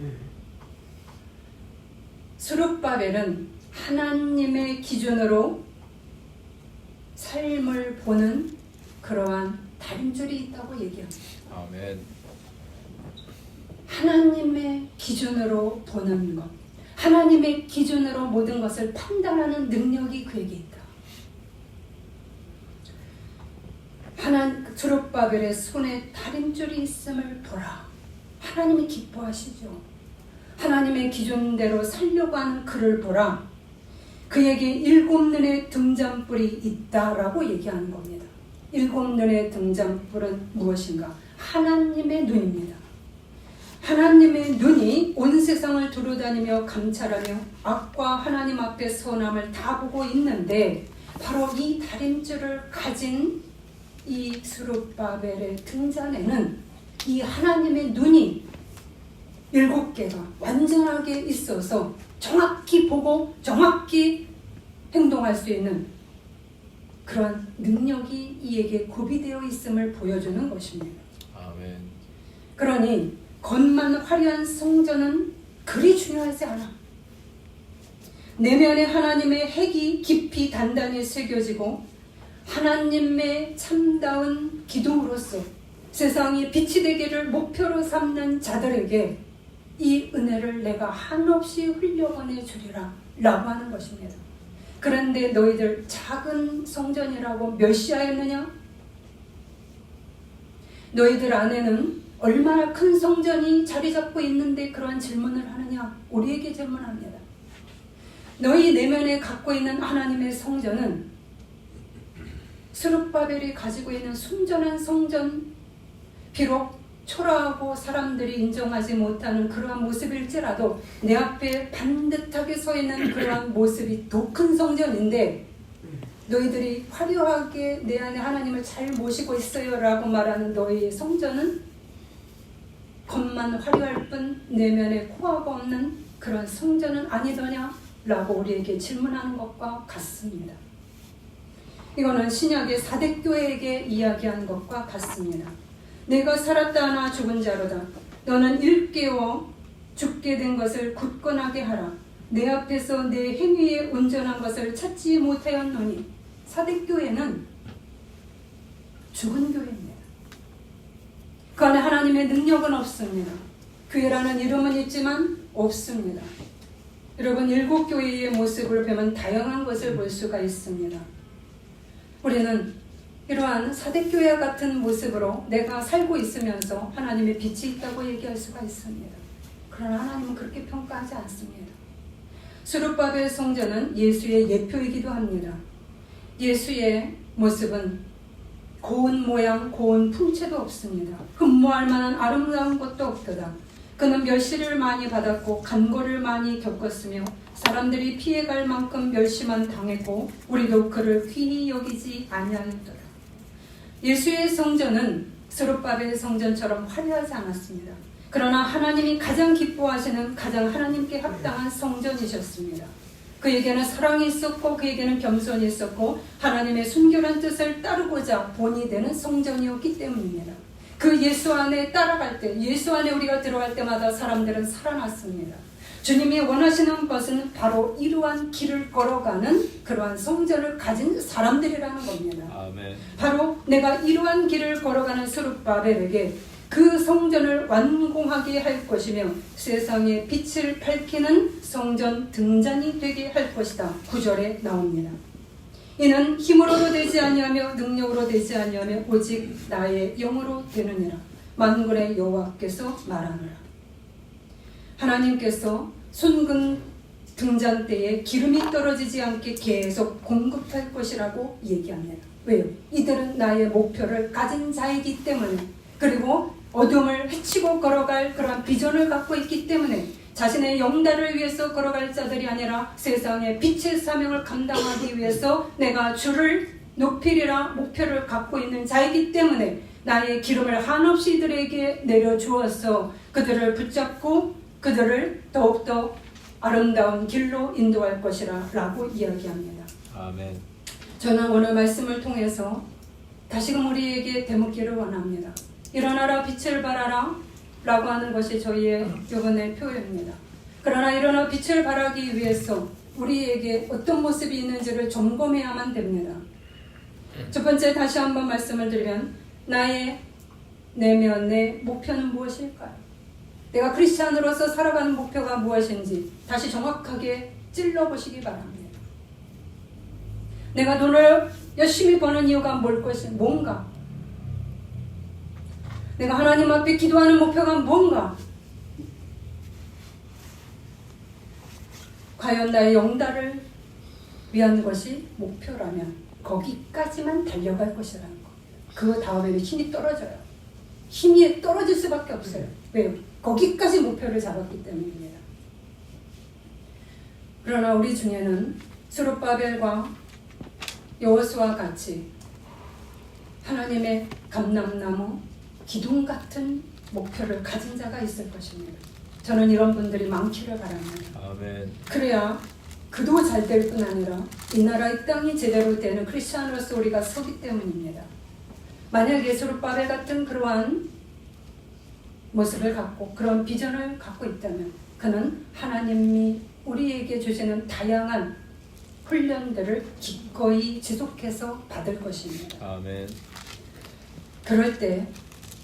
스룹바벨은 하나님의 기준으로 삶을 보는 그러한 다림줄이 있다고 얘기합니다. 아멘. 하나님의 기준으로 보는 것, 하나님의 기준으로 모든 것을 판단하는 능력이 그에게 있다. 스룹바벨의 손에 다림줄이 있음을 보라. 하나님이 기뻐하시죠. 하나님의 기준대로 살려고 하는 그를 보라. 그에게 7눈의 등잔불이 있다라고 얘기하는 겁니다. 7눈의 등잔불은 무엇인가? 하나님의 눈입니다. 하나님의 눈이 온 세상을 두루다니며 감찰하며 악과 하나님 앞에 선함을 다 보고 있는데 바로 이 다림줄을 가진 이 스룹바벨의 등잔에는 이 하나님의 눈이 7개가 완전하게 있어서 정확히 보고 정확히 행동할 수 있는 그런 능력이 이에게 구비되어 있음을 보여주는 것입니다. 아멘. 그러니 겉만 화려한 성전은 그리 중요하지 않아. 내면에 하나님의 핵이 깊이 단단히 새겨지고 하나님의 참다운 기도로서 세상이 빛이 되기를 목표로 삼는 자들에게 이 은혜를 내가 한없이 흘려보내 주리라 라고 하는 것입니다. 그런데 너희들 작은 성전이라고 멸시하였느냐? 너희들 안에는 얼마나 큰 성전이 자리 잡고 있는데 그러한 질문을 하느냐? 우리에게 질문합니다. 너희 내면에 갖고 있는 하나님의 성전은 스룹바벨이 가지고 있는 순전한 성전, 비록 초라하고 사람들이 인정하지 못하는 그러한 모습일지라도 내 앞에 반듯하게 서 있는 그러한 모습이 더 큰 성전인데 너희들이 화려하게 내 안에 하나님을 잘 모시고 있어요 라고 말하는 너희의 성전은 겉만 화려할 뿐 내면에 코어가 없는 그런 성전은 아니더냐 라고 우리에게 질문하는 것과 같습니다. 이거는 신약의 사대교회에게 이야기한 것과 같습니다. 내가 살았다 하나 죽은 자로다. 너는 일깨워 죽게 된 것을 굳건하게 하라. 내 앞에서 내 행위에 온전한 것을 찾지 못하였노니. 사대교회는 죽은 교회입니다. 그 안에 하나님의 능력은 없습니다. 교회라는 이름은 있지만 없습니다. 여러분 7교회의 모습을 보면 다양한 것을 볼 수가 있습니다. 우리는 이러한 사대교회와 같은 모습으로 내가 살고 있으면서 하나님의 빛이 있다고 얘기할 수가 있습니다. 그러나 하나님은 그렇게 평가하지 않습니다. 스룹바벨 성전은 예수의 예표이기도 합니다. 예수의 모습은 고운 모양, 고운 풍채도 없습니다. 흠모할 만한 아름다운 것도 없도다. 그는 멸시를 많이 받았고 간고를 많이 겪었으며 사람들이 피해갈 만큼 멸시만 당했고 우리도 그를 귀히 여기지 아니하였도다. 예수의 성전은 스룹바벨 성전처럼 화려하지 않았습니다. 그러나 하나님이 가장 기뻐하시는 가장 하나님께 합당한 성전이셨습니다. 그에게는 사랑이 있었고 그에게는 겸손이 있었고 하나님의 순결한 뜻을 따르고자 본이 되는 성전이었기 때문입니다. 그 예수 안에 따라갈 때, 예수 안에 우리가 들어갈 때마다 사람들은 살아났습니다. 주님이 원하시는 것은 바로 이러한 길을 걸어가는 그러한 성전을 가진 사람들이라는 겁니다. 아멘. 바로 내가 이러한 길을 걸어가는 스룹바벨에게 그 성전을 완공하게 할 것이며 세상에 빛을 밝히는 성전 등잔이 되게 할 것이다. 9절에 나옵니다. 이는 힘으로도 되지 아니하며 능력으로 되지 아니하며 오직 나의 영으로 되느니라. 만군의 여호와께서 말하노라. 하나님께서 순금 등잔 때에 기름이 떨어지지 않게 계속 공급할 것이라고 얘기합니다. 왜요? 이들은 나의 목표를 가진 자이기 때문에, 그리고 어둠을 헤치고 걸어갈 그러한 비전을 갖고 있기 때문에, 자신의 영달을 위해서 걸어갈 자들이 아니라 세상의 빛의 사명을 감당하기 위해서 내가 주를 높이리라 목표를 갖고 있는 자이기 때문에 나의 기름을 한없이 이들에게 내려주어서 그들을 붙잡고 그들을 더욱더 아름다운 길로 인도할 것이라 라고 이야기합니다. 아멘. 저는 오늘 말씀을 통해서 다시금 우리에게 되묻기를 원합니다. 일어나라 빛을 발하라 라고 하는 것이 저희의 이번의 표현입니다. 그러나 일어나 빛을 발하기 위해서 우리에게 어떤 모습이 있는지를 점검해야만 됩니다. 첫 번째, 다시 한번 말씀을 드리면 나의 내면의 목표는 무엇일까요? 내가 크리스찬으로서 살아가는 목표가 무엇인지 다시 정확하게 찔러보시기 바랍니다. 내가 돈을 열심히 버는 이유가 뭔가? 내가 하나님 앞에 기도하는 목표가 뭔가? 과연 나의 영달을 위한 것이 목표라면 거기까지만 달려갈 것이라는 거. 그 다음에는 힘이 떨어져요. 힘이 떨어질 수밖에 없어요. 왜요? 거기까지 목표를 잡았기 때문입니다. 그러나 우리 중에는 스룹바벨과 여호수아와 같이 하나님의 감람나무 기둥 같은 목표를 가진 자가 있을 것입니다. 저는 이런 분들이 많기를 바랍니다. 아멘. 그래야 그도 잘 될 뿐 아니라 이 나라 이 땅이 제대로 되는 크리스천으로서 우리가 서기 때문입니다. 만약에 스룹바벨 같은 그러한 모습을 갖고 그런 비전을 갖고 있다면 그는 하나님이 우리에게 주시는 다양한 훈련들을 기꺼이 지속해서 받을 것입니다. 아멘. 그럴 때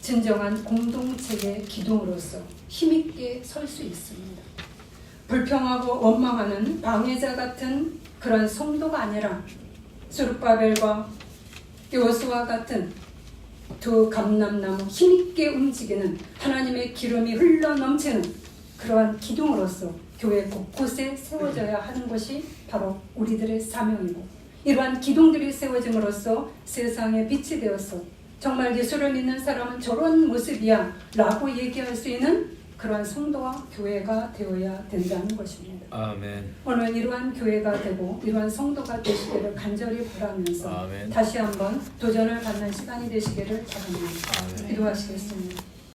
진정한 공동체의 기둥으로서 힘있게 설 수 있습니다. 불평하고 원망하는 방해자 같은 그런 성도가 아니라 스룹바벨과 여호수아 같은 두 감람나무 힘있게 움직이는 하나님의 기름이 흘러넘치는 그러한 기둥으로서 교회 곳곳에 세워져야 하는 것이 바로 우리들의 사명이고, 이러한 기둥들이 세워짐으로써 세상에 빛이 되어서 정말 예수를 믿는 사람은 저런 모습이야 라고 얘기할 수 있는 그러한 성도와 교회가 되어야 된다는 것입니다. 아멘. 오늘 이러한 교회가 되고 이러한 성도가 되시기를 간절히 바라면서 아멘. 다시 한번 도전을 갖는 시간이 되시기를 바랍니다. 아멘. 기도하시겠습니다.